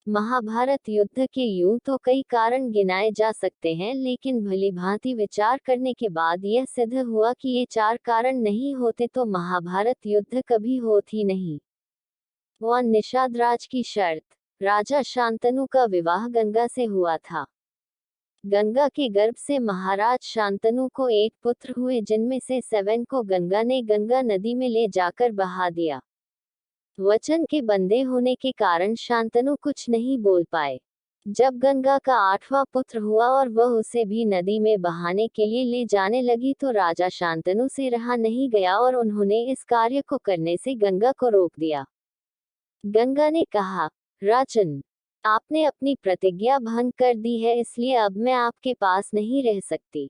महाभारत युद्ध के यूं तो कई कारण गिनाए जा सकते हैं, लेकिन भलीभांति विचार करने के बाद यह सिद्ध हुआ कि ये चार कारण नहीं होते तो महाभारत युद्ध कभी होत ही नहीं। वन निषाद राज की शर्त। राजा शांतनु का विवाह गंगा से हुआ था। गंगा के गर्भ से महाराज शांतनु को 8 पुत्र हुए, जिनमें से 7 को गंगा ने गंगा नदी में ले जाकर बहा दिया। वचन के बंधे होने के कारण शांतनु कुछ नहीं बोल पाए। जब गंगा का 8वां पुत्र हुआ और वह उसे भी नदी में बहाने के लिए ले जाने लगी तो राजा शांतनु से रहा नहीं गया और उन्होंने इस कार्य को करने से गंगा को रोक दिया। गंगा ने कहा, राजन, आपने अपनी प्रतिज्ञा भंग कर दी है, इसलिए अब मैं आपके पास नहीं रह सकती।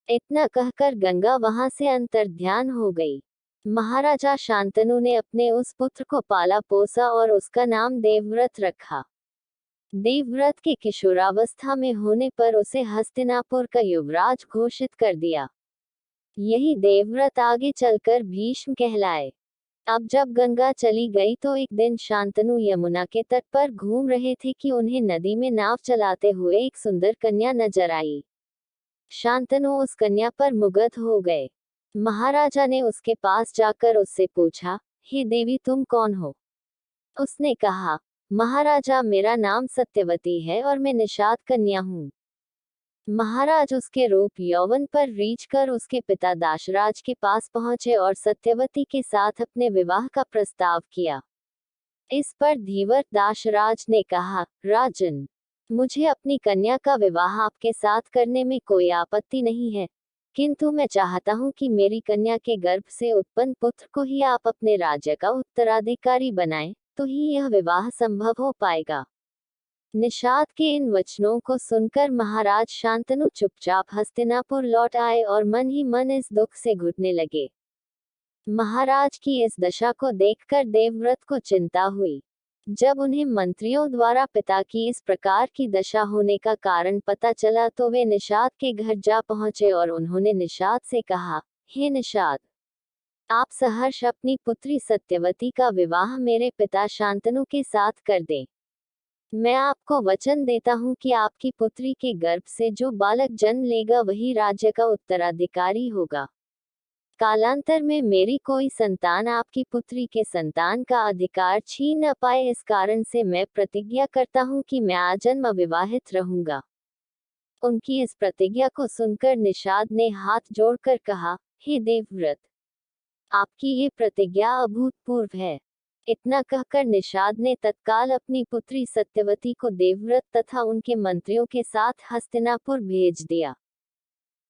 इतना कहकर गंगा वहां से अंतर्ध्यान हो गई। महाराजा शांतनु ने अपने उस पुत्र को पाला पोसा और उसका नाम देवव्रत रखा। देवव्रत के किशोरावस्था में होने पर उसे हस्तिनापुर का युवराज घोषित कर दिया। यही देवव्रत आगे चलकर भीष्म कहलाए। अब जब गंगा चली गई तो एक दिन शांतनु यमुना के तट पर घूम रहे थे कि उन्हें नदी में नाव चलाते हुए एक सुंदर कन्या नजर आई। शांतनु उस कन्या पर मुग्ध हो गए। महाराजा ने उसके पास जाकर उससे पूछा, हे देवी, तुम कौन हो? उसने कहा, महाराजा, मेरा नाम सत्यवती है और मैं निषाद कन्या हूँ। महाराज उसके रूप यौवन पर रीझ कर उसके पिता दाशराज के पास पहुंचे और सत्यवती के साथ अपने विवाह का प्रस्ताव किया। इस पर धीवर दाशराज ने कहा, राजन, मुझे अपनी कन्या का विवाह आपके साथ करने में कोई आपत्ति नहीं है, किंतु मैं चाहता हूँ कि मेरी कन्या के गर्भ से उत्पन्न पुत्र को ही आप अपने राज्य का उत्तराधिकारी बनाएं, तो ही यह विवाह संभव हो पाएगा। निषाद के इन वचनों को सुनकर महाराज शांतनु चुपचाप हस्तिनापुर लौट आए और मन ही मन इस दुख से घुटने लगे। महाराज की इस दशा को देखकर देवव्रत को चिंता हुई। जब उन्हें मंत्रियों द्वारा पिता की इस प्रकार की दशा होने का कारण पता चला तो वे निषाद के घर जा पहुंचे और उन्होंने निषाद से कहा, हे निषाद, आप सहर्ष अपनी पुत्री सत्यवती का विवाह मेरे पिता शांतनु के साथ कर दें। मैं आपको वचन देता हूँ कि आपकी पुत्री के गर्भ से जो बालक जन्म लेगा वही राज्य का उत्तराधिकारी होगा। कालांतर में मेरी कोई संतान आपकी पुत्री के संतान का अधिकार छीन न पाए, इस कारण से मैं प्रतिज्ञा करता हूँ कि मैं आजन्म अविवाहित रहूंगा। उनकी इस प्रतिज्ञा को सुनकर निषाद ने हाथ जोड़कर कहा, हे देवव्रत, आपकी ये प्रतिज्ञा अभूतपूर्व है। इतना कहकर निषाद ने तत्काल अपनी पुत्री सत्यवती को देवव्रत तथा उनके मंत्रियों के साथ हस्तिनापुर भेज दिया।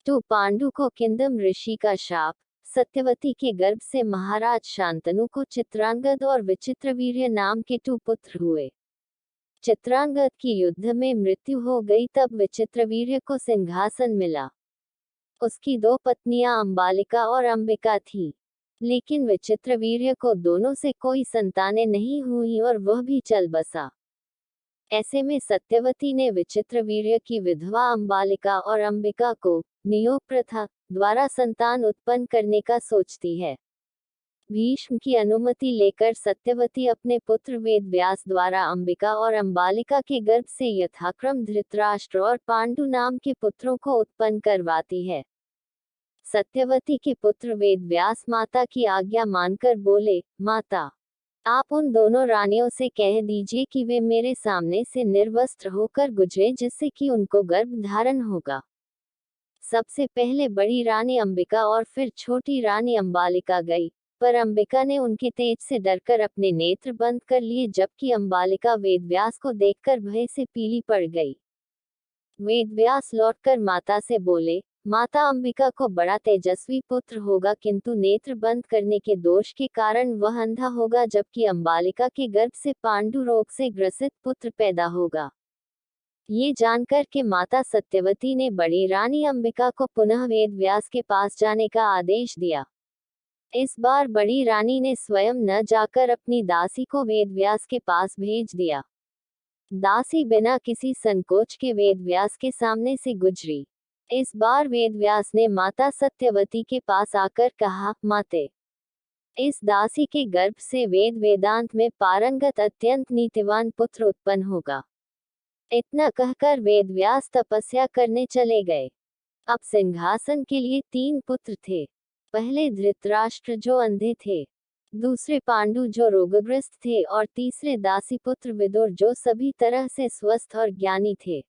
तो पांडु को किंदम ऋषि का शाप। सत्यवती के गर्भ से महाराज शांतनु को चित्रांगद और विचित्रवीर्य नाम के 2 पुत्र हुए। चित्रांगद की युद्ध में मृत्यु हो गई, तब विचित्रवीर्य को सिंहासन मिला। उसकी 2 पत्नियां अंबालिका और अंबिका थी, लेकिन विचित्रवीर्य को दोनों से कोई संतानें नहीं हुई और वह भी चल बसा। ऐसे में सत्यवती ने विचित्रवीर्य की विधवा अंबालिका और अंबिका को नियोग प्रथा द्वारा संतान उत्पन्न करने का सोचती है। भीष्म की अनुमति लेकर सत्यवती अपने पुत्र वेदव्यास द्वारा अंबिका और अंबालिका के गर्भ से यथाक्रम धृतराष्ट्र और पांडु नाम के पुत्रों को उत्पन्न करवाती है। सत्यवती के पुत्र वेदव्यास माता की आज्ञा मानकर बोले, माता, आप उन दोनों रानियों से कह दीजिए कि वे मेरे सामने से निर्वस्त्र होकर गुजरे, जिससे कि उनको गर्भ धारण होगा। सबसे पहले बड़ी रानी अंबिका और फिर छोटी रानी अंबालिका गई, पर अंबिका ने उनके तेज से डरकर अपने नेत्र बंद कर लिए, जबकि अंबालिका वेदव्यास को देखकर भय से पीली पड़ गई। वेदव्यास लौटकर माता से बोले, माता, अंबिका को बड़ा तेजस्वी पुत्र होगा, किंतु नेत्र बंद करने के दोष के कारण वह अंधा होगा, जबकि अंबालिका के गर्भ से पांडु रोग से ग्रसित पुत्र पैदा होगा। ये जानकर के माता सत्यवती ने बड़ी रानी अंबिका को पुनः वेदव्यास के पास जाने का आदेश दिया। इस बार बड़ी रानी ने स्वयं न जाकर अपनी दासी को वेदव्यास के पास भेज दिया। दासी बिना किसी संकोच के वेदव्यास के सामने से गुजरी। इस बार वेदव्यास ने माता सत्यवती के पास आकर कहा, माते, इस दासी के गर्भ से वेद वेदांत में पारंगत अत्यंत नीतिवान पुत्र उत्पन्न होगा। इतना कहकर वेद व्यास तपस्या करने चले गए। अब सिंहासन के लिए 3 पुत्र थे। पहले धृतराष्ट्र जो अंधे थे, दूसरे पांडु जो रोगग्रस्त थे और तीसरे दासी पुत्र विदुर जो सभी तरह से स्वस्थ और ज्ञानी थे।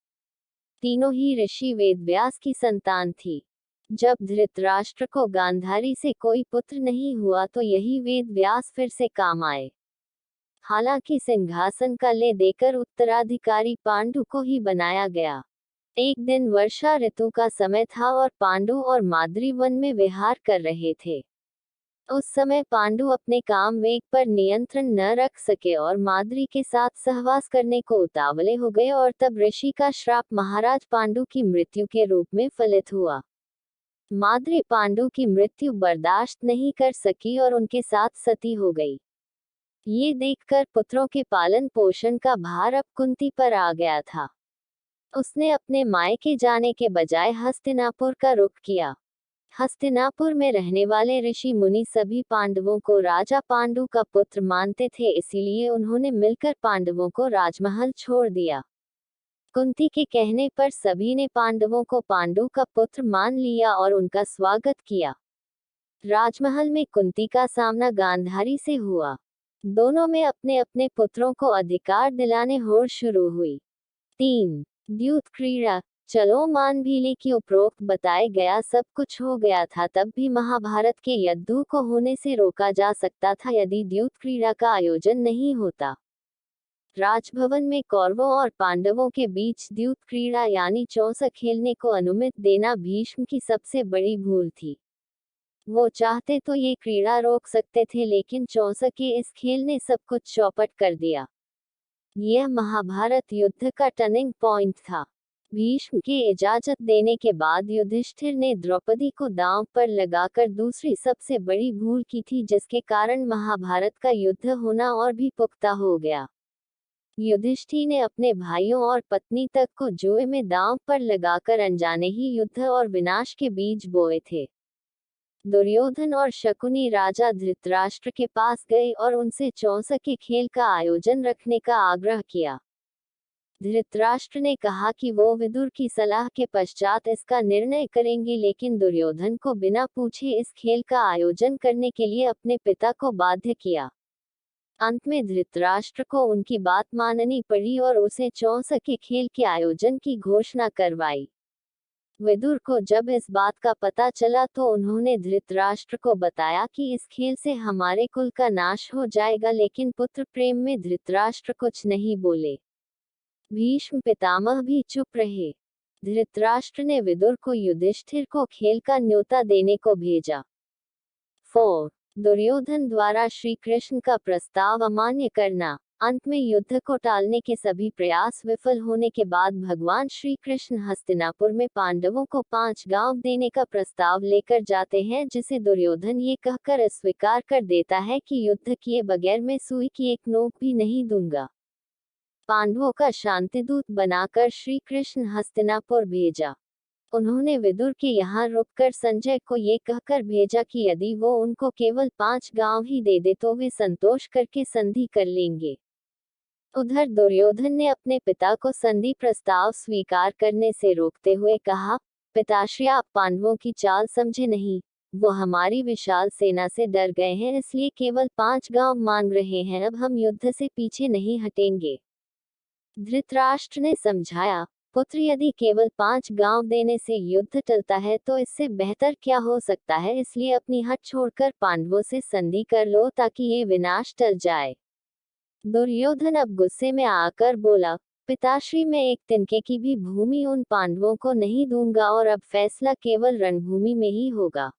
तीनों ही ऋषि वेदव्यास की संतान थी। जब धृतराष्ट्र को गांधारी से कोई पुत्र नहीं हुआ तो यही वेद व्यास फिर से काम आए। हालांकि सिंहासन का ले देकर उत्तराधिकारी पांडु को ही बनाया गया। एक दिन वर्षा ऋतु का समय था और पांडु और माद्री वन में विहार कर रहे थे। उस समय पांडु अपने काम वेग पर नियंत्रण न रख सके और माद्री के साथ सहवास करने को उतावले हो गए और तब ऋषि का श्राप महाराज पांडु की मृत्यु के रूप में फलित हुआ। माद्री पांडु की मृत्यु बर्दाश्त नहीं कर सकी और उनके साथ सती हो गई। ये देखकर पुत्रों के पालन पोषण का भार अब कुंती पर आ गया था। उसने अपने मायके जाने के बजाय हस्तिनापुर का रुख किया। हस्तिनापुर में रहने वाले ऋषि मुनि सभी पांडवों को राजा पांडु का पुत्र मानते थे, इसीलिए उन्होंने मिलकर पांडवों को राजमहल छोड़ दिया। कुंती के कहने पर सभी ने पांडवों को पांडु का पुत्र मान लिया और उनका स्वागत किया। राजमहल में कुंती का सामना गांधारी से हुआ। दोनों में अपने अपने पुत्रों को अधिकार दिलाने होड़ शुरू हुई। 3. द्यूत क्रीड़ा। चलो मान भी ले कि उपरोक्त बताए गया सब कुछ हो गया था, तब भी महाभारत के युद्ध को होने से रोका जा सकता था यदि द्यूत क्रीड़ा का आयोजन नहीं होता। राजभवन में कौरवों और पांडवों के बीच द्यूत क्रीड़ा यानी चौसक खेलने को अनुमति देना भीष्म की सबसे बड़ी भूल थी। वो चाहते तो ये क्रीड़ा रोक सकते थे, लेकिन चौसक के इस खेल ने सब कुछ चौपट कर दिया। यह महाभारत युद्ध का टर्निंग पॉइंट था। भीष्म के इजाजत देने के बाद युधिष्ठिर ने द्रौपदी को दांव पर लगाकर दूसरी सबसे बड़ी भूल की थी, जिसके कारण महाभारत का युद्ध होना और भी पुख्ता हो गया। युधिष्ठिर ने अपने भाइयों और पत्नी तक को जुए में दांव पर लगाकर अनजाने ही युद्ध और विनाश के बीज बोए थे। दुर्योधन और शकुनी राजा धृतराष्ट्र के पास गए और उनसे चौसक के खेल का आयोजन रखने का आग्रह किया। धृतराष्ट्र ने कहा कि वो विदुर की सलाह के पश्चात इसका निर्णय करेंगे, लेकिन दुर्योधन को बिना पूछे इस खेल का आयोजन करने के लिए अपने पिता को बाध्य किया। अंत में धृतराष्ट्र को उनकी बात माननी पड़ी और उसे चौसक के खेल के आयोजन की घोषणा करवाई। विदुर को जब इस बात का पता चला तो उन्होंने धृतराष्ट्र को बताया कि इस खेल से हमारे कुल का नाश हो जाएगा, लेकिन पुत्र प्रेम में धृतराष्ट्र कुछ नहीं बोले। भीष्म पितामह भी चुप रहे। धृतराष्ट्र ने विदुर को युधिष्ठिर को खेल का न्योता देने को भेजा। 4. दुर्योधन द्वारा श्री कृष्ण का प्रस्ताव अमान्य करना। अंत में युद्ध को टालने के सभी प्रयास विफल होने के बाद भगवान श्री कृष्ण हस्तिनापुर में पांडवों को 5 गांव देने का प्रस्ताव लेकर जाते हैं, जिसे दुर्योधन ये कहकर अस्वीकार कर देता है कि युद्ध किए बगैर मैं सुई की एक नोक भी नहीं दूंगा। पांडवों का शांतिदूत बनाकर श्री कृष्ण हस्तिनापुर भेजा। उन्होंने विदुर के यहाँ रुककर संजय को ये कहकर भेजा कि यदि वो उनको केवल 5 गांव ही दे दे तो वे संतोष करके संधि कर लेंगे। उधर दुर्योधन ने अपने पिता को संधि प्रस्ताव स्वीकार करने से रोकते हुए कहा, पिताश्री आप पांडवों की चाल समझे नहीं। वो हमारी विशाल सेना से डर गए हैं, इसलिए केवल 5 गांव मांग रहे हैं। अब हम युद्ध से पीछे नहीं हटेंगे। धृतराष्ट्र ने समझाया, पुत्र यदि केवल 5 गांव देने से युद्ध टलता है तो इससे बेहतर क्या हो सकता है, इसलिए अपनी हट छोड़कर पांडवों से संधि कर लो ताकि ये विनाश टल जाए। दुर्योधन अब गुस्से में आकर बोला, पिताश्री मैं एक तिनके की भी भूमि उन पांडवों को नहीं दूंगा और अब फैसला केवल रणभूमि में ही होगा।